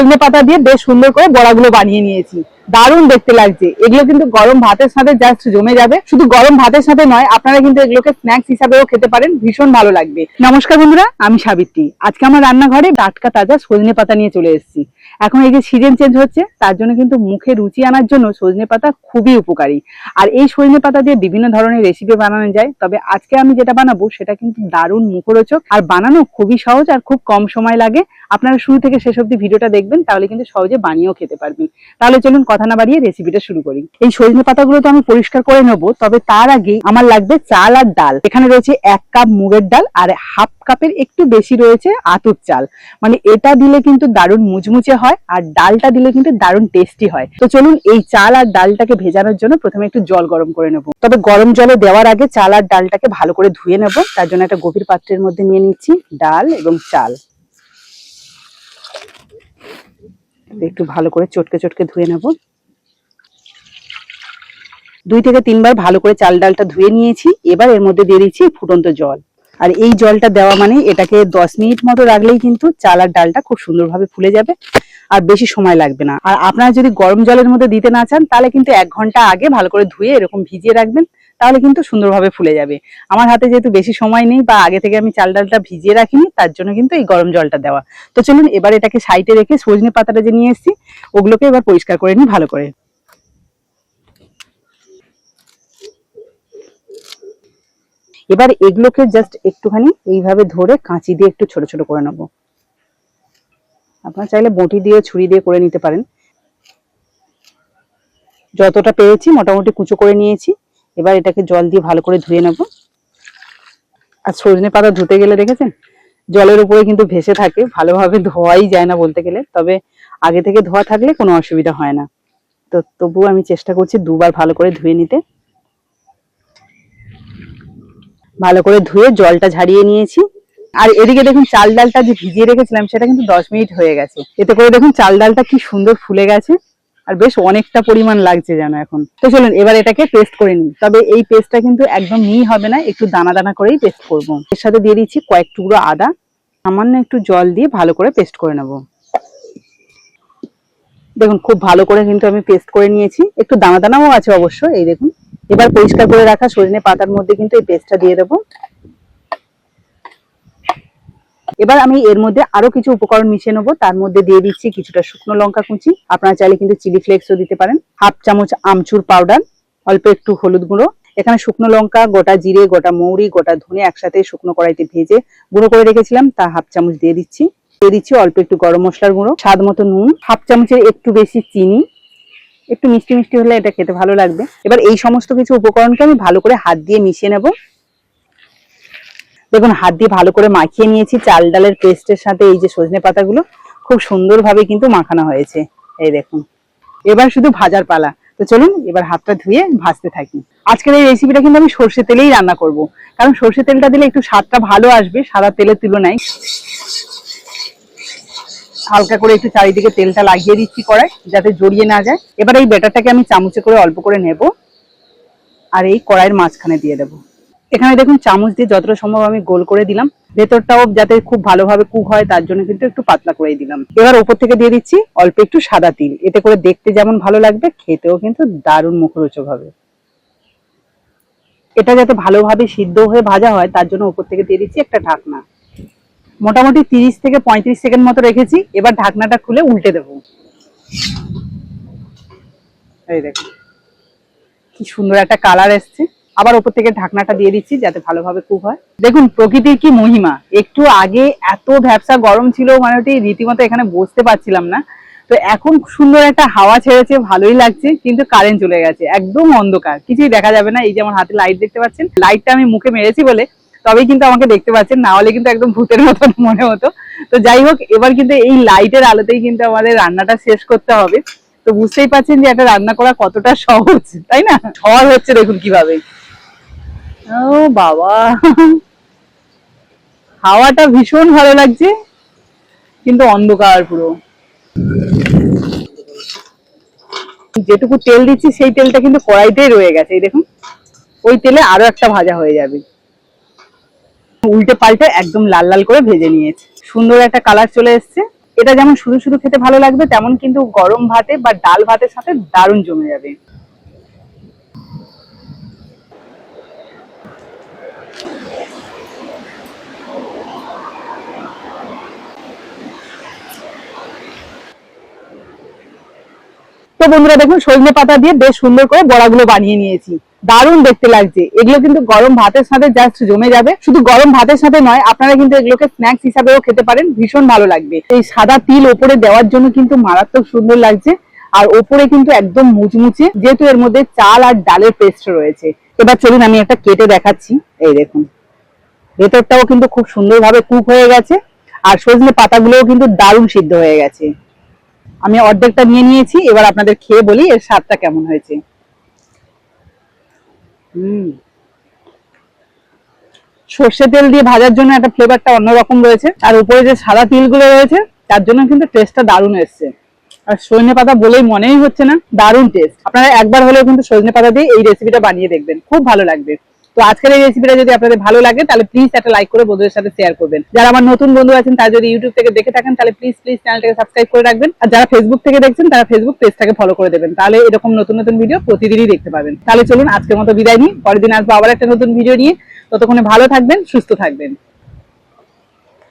সজনে পাতা দিয়ে বেশ সুন্দর করে বড়াগুলো বানিয়ে নিয়েছি। দারুণ দেখতে লাগছে। এগুলো কিন্তু গরম ভাতের সাথে জাস্ট জমে যাবে। শুধু গরম ভাতের সাথে নয়, আপনারা কিন্তু এগুলোকে স্ন্যাক্স হিসাবেও খেতে পারেন, ভীষণ ভালো লাগবে। নমস্কার বন্ধুরা, আমি সাবিত্রী। আজকে আমার রান্নাঘরে টাটকা তাজা সজনে পাতা নিয়ে চলে এসেছি। এখন এই যে সিজন চেঞ্জ হচ্ছে, তার জন্য কিন্তু মুখে রুচি আনার জন্য সজনে পাতা খুবই উপকারী। আর এই সজনে পাতা দিয়ে বিভিন্ন ধরনের রেসিপি বানানো যায়। তবে আজকে আমি যেটা বানাবো সেটা কিন্তু দারুণ মুখরোচক, আর বানানো খুবই সহজ আর খুব কম সময় লাগে। আপনারা শুরু থেকে শেষ অবধি ভিডিওটা দেখবেন, তাহলে কিন্তু সহজে বানিয়েও খেতে পারবেন। তাহলে চলুন কথা না বাড়িয়ে রেসিপিটা শুরু করি। এই সজনে পাতাগুলো তো আমি পরিষ্কার করে নেবো, তবে তার আগে আমার লাগবে চাল আর ডাল। এখানে রয়েছে 1 কাপ মুগের ডাল আর হাফ কাপের একটু বেশি রয়েছে আতপ চাল। মানে এটা দিলে কিন্তু দারুণ মুচমুচে হয়, আর ডালটা দিলে কিন্তু দারুণ টেস্টি হয়। তো চলুন এই চাল আর ডালটাকে ভেজানোর জন্য প্রথমে একটু জল গরম করে নেব। তবে গরম জলে দেওয়ার আগে চাল আর ডালটাকে ভালো করে ধুয়ে নেব। তার জন্য একটা গভীর পাত্রের মধ্যে নিয়ে নিচ্ছি ডাল এবং চাল। একটু ভালো করে চটকে চটকে ধুয়ে নেব। 2 থেকে 3 বার ভালো করে চাল ডালটা ধুয়ে নিয়েছি। এবার এর মধ্যে দিয়ে দিচ্ছি ফুটন্ত জল। আর এই জলটা দেওয়া মানে এটাকে 10 মিনিট মতো রাখলেই কিন্তু চাল আর ডালটা খুব সুন্দরভাবে ফুলে যাবে, আর বেশি সময় লাগবে না। আর আপনারা যদি গরম জলের মধ্যে দিতে না চান, তাহলে কিন্তু 1 ঘন্টা আগে ভালো করে ধুয়ে এরকম ভিজিয়ে রাখবেন, তাহলে কিন্তু সুন্দরভাবে ফুলে যাবে। আমার হাতে যেহেতু বেশি সময় নেই বা আগে থেকে আমি চাল ডালটা ভিজিয়ে রাখিনি, তার জন্য কিন্তু এই গরম জলটা দেওয়া। তো চলুন এবার এটাকে সাইডে রেখে সজনে পাতাটা যে নিয়ে এসেছি ওগুলোকে এবার পরিষ্কার করে নিই ভালো করে। এবার এগুলোকে জাস্ট একটুখানি এইভাবে ধরে কাঁচি দিয়ে একটু ছোট ছোট করে নেব। আপনারা চাইলে বটি দিয়ে ছুরি দিয়ে করে নিতে পারেন। যতটা পেরেছি মোটামুটি কুচো করে নিয়েছি। এবার এটাকে জল দিয়ে ভালো করে ধুয়ে নেব। আর সজনে পাতা ধুতে গেলে দেখেছেন জলের উপরে কিন্তু ভেসে থাকে, ভালোভাবে ধোয়াই যায় না বলতে গেলে। তবে আগে থেকে ধোয়া থাকলে কোনো অসুবিধা হয় না। তো তবুও আমি চেষ্টা করছি 2 বার ভালো করে ধুয়ে নিতে। ভালো করে ধুয়ে জলটা ঝাড়িয়ে নিয়েছি। আর এদিকে দেখুন চাল ডালটা যে ভিজিয়ে রেখেছিলাম সেটা কিন্তু 10 মিনিট হয়ে গেছে। এতে করে দেখুন চাল ডালটা কি সুন্দর ফুলে গেছে, আর বেশ অনেকটা পরিমাণ লাগছে যেন এখন। তো চলুন এবার এটাকে পেস্ট করে নিই। তবে এই পেস্টটা কিন্তু একদম মিহি হবে না, একটু দানা দানা করেই পেস্ট করব। এর সাথে দিয়ে দিচ্ছি কয়েক টুকরো আদা, সামান্য একটু জল দিয়ে ভালো করে পেস্ট করে নেব। দেখুন খুব ভালো করে কিন্তু আমি পেস্ট করে নিয়েছি, একটু দানা দানাও আছে অবশ্য। এই দেখুন এবার পরিষ্কার করে রাখা সজনে পাতার মধ্যে কিন্তু এই পেস্টটা দিয়ে দেবো। এবার আমি এর মধ্যে আরো কিছু উপকরণ মিশিয়ে নেবো। তার মধ্যে দিয়ে দিচ্ছি কিছুটা শুকনো লঙ্কা কুচি, আপনারা চাইলে কিন্তু চিলি ফ্লেক্সও দিতে পারেন, 1/2 চামচ আমচুর পাউডার, অল্প একটু হলুদ গুঁড়ো। এখানে শুকনো লঙ্কা, গোটা জিরে, গোটা মৌরি, গোটা ধনে একসাথে শুকনো কড়াইতে ভেজে গুঁড়ো করে রেখেছিলাম, তা 1/2 চামচ দিয়ে দিচ্ছি। অল্প একটু গরম মশলার গুঁড়ো, স্বাদ মতো নুন, 1/2 চামচের একটু বেশি চিনি। একটু মিষ্টি মিষ্টি হলে এটা খেতে ভালো লাগবে। এবার এই সমস্ত কিছু উপকরণকে আমি ভালো করে হাত দিয়ে মিশিয়ে নেব। দেখুন হাত দিয়ে ভালো করে মাখিয়ে নিয়েছি চাল ডালের পেস্টের সাথে। এই যে সজনে পাতাগুলো খুব সুন্দরভাবে কিন্তু মাখানো হয়েছে, এই দেখুন। এবার শুধু ভাজার পালা। তো চলুন এবার হাতটা ধুয়ে ভাজতে থাকি। আজকের এই রেসিপিটা কিন্তু আমি সর্ষে তেলেই রান্না করব, কারণ সর্ষে তেলটা দিলে একটু স্বাদটা ভালো আসবে সাদা তেলের তুলনায়। হালকা করে একটু চারিদিকে তেলটা লাগিয়ে দিচ্ছি কড়াই, যাতে জড়িয়ে না যায়। এবার এই ব্যাটারটাকে আমি চামচে করে অল্প করে নেব, আর এই কড়াইয়ের মাঝখানে দিয়ে দেবো। এখানে দেখুন চামচ দিয়ে যতটা সম্ভব আমি গোল করে দিলাম, ভেতরটাও যাতে খুব ভালোভাবে কুক হয় তার জন্য কিন্তু একটু পাতলা করে দিলাম। এবার ওপর থেকে দিয়ে দিচ্ছি অল্প একটু সাদা তিল, এতে করে দেখতে যেমন ভালো লাগবে, খেতেও কিন্তু দারুণ মুখরোচক হবে। এটা যাতে ভালোভাবে সিদ্ধ হয়ে ভাজা হয় তার জন্য ওপর থেকে দিয়ে দিচ্ছি একটা ঢাকনা। মোটামুটি 30 থেকে 35 সেকেন্ড মতো রেখেছি। এবার ঢাকনাটা খুলে উল্টে দেবো। এই দেখুন কি সুন্দর একটা কালার এসছে। আবার উপর থেকে ঢাকনাটা দিয়ে দিচ্ছি যাতে ভালোভাবে কুক হয়। দেখুন প্রকৃতির কি মহিমা। একটু আগে এত ভ্যাপসা গরম ছিল, মানে রীতিমতো এখানে বসতে পারছিলাম না। তো এখন সুন্দর একটা হাওয়া ছেড়েছে, ভালোই লাগছে, কিন্তু কারেন্ট চলে গেছে, একদম অন্ধকার, কিছুই দেখা যাবে না। এই যে আমার হাতে লাইট দেখতে পাচ্ছেন, লাইটটা আমি মুখে মেরেছি বলে তবেই কিন্তু আমাকে দেখতে পাচ্ছেন, না হলে কিন্তু একদম ভূতের মতন মনে হতো। তো যাই হোক, এবার কিন্তু এই লাইটের আলোতেই কিন্তু আমাদের রান্নাটা শেষ করতে হবে। তো বুঝতেই পারছেন যে একটা রান্না করা কতটা সহজ, তাই না? সহজ হচ্ছে দেখুন কিভাবে। ও বাবা, হাওয়াটা ভীষণ ভালো লাগছে, কিন্তু অন্ধকার পুরো। যেটুকু তেল দিচ্ছি সেই তেলটা কিন্তু কড়াইতেই রয়ে গেছে, এই দেখুন। ওই তেলে আরো একটা ভাজা হয়ে যাবে। উল্টে পাল্টে একদম লাল লাল করে ভেজে নিয়েছে, সুন্দর একটা কালার চলে এসছে। এটা যেমন শুধু শুধু খেতে ভালো লাগবে, তেমন কিন্তু গরম ভাতে বা ডাল ভাতের সাথে দারুণ জমে যাবে। তো বন্ধুরা দেখুন, সজনে পাতা দিয়ে বেশ সুন্দর করে বড়াগুলো বানিয়ে নিয়েছি। দারুণ দেখতে লাগছে। এগুলো কিন্তু গরম ভাতের সাথে জাস্ট জমে যাবে। শুধু গরম ভাতের সাথে নয়, আপনারা কিন্তু এগুলোকে স্ন্যাক্স হিসাবেও খেতে পারেন, ভীষণ ভালো লাগবে। এই সাদা তিল ওপরে দেওয়ার জন্য কিন্তু মারাত্মক সুন্দর লাগছে। আর ওপরে কিন্তু একদম মুচমুচে, যেহেতু এর মধ্যে চাল আর ডালের পেস্ট রয়েছে। এবার চলুন আমি একটা কেটে দেখাচ্ছি। এই দেখুন, ভেতরটাও কিন্তু খুব সুন্দরভাবে কুক হয়ে গেছে, আর সজনে পাতাগুলোও কিন্তু দারুণ সিদ্ধ হয়ে গেছে। আমি অর্ধেকটা নিয়ে নিয়েছি, এবার আপনাদের খেয়ে বলি এর স্বাদটা কেমন হয়েছে। সর্ষে তেল দিয়ে ভাজার জন্য একটা ফ্লেভারটা অন্যরকম রয়েছে, আর উপরে যে সাদা তিলগুলো রয়েছে তার জন্য কিন্তু টেস্টটা দারুণ এসছে। আর সজনে পাতা বলেই মনেই হচ্ছে না, দারুণ টেস্ট। আপনারা একবার হলেও কিন্তু সজনে পাতা দিয়ে এই রেসিপিটা বানিয়ে দেখবেন, খুব ভালো লাগবে। তো আজকের এই রেসিপিটা যদি আপনাদের ভালো লাগে তাহলে প্লিজ একটা লাইক করে বন্ধুদের সাথে শেয়ার করবেন। যারা আমার নতুন বন্ধু আছেন তারা যদি ইউটিউব থেকে দেখে থাকেন তাহলে প্লিজ চ্যানেলটাকে সাবস্ক্রাইব করে রাখবেন। আর যারা ফেসবুক থেকে দেখছেন তারা ফেসবুক পেজটাকে ফলো করে দেবেন, তাহলে এরকম নতুন নতুন ভিডিও প্রতিদিনই দেখতে পাবেন। তাহলে চলুন আজকের মতো বিদায় নিই, পরের দিন আসবো আবার একটা নতুন ভিডিও নিয়ে। ততক্ষণে ভালো থাকবেন, সুস্থ থাকবেন।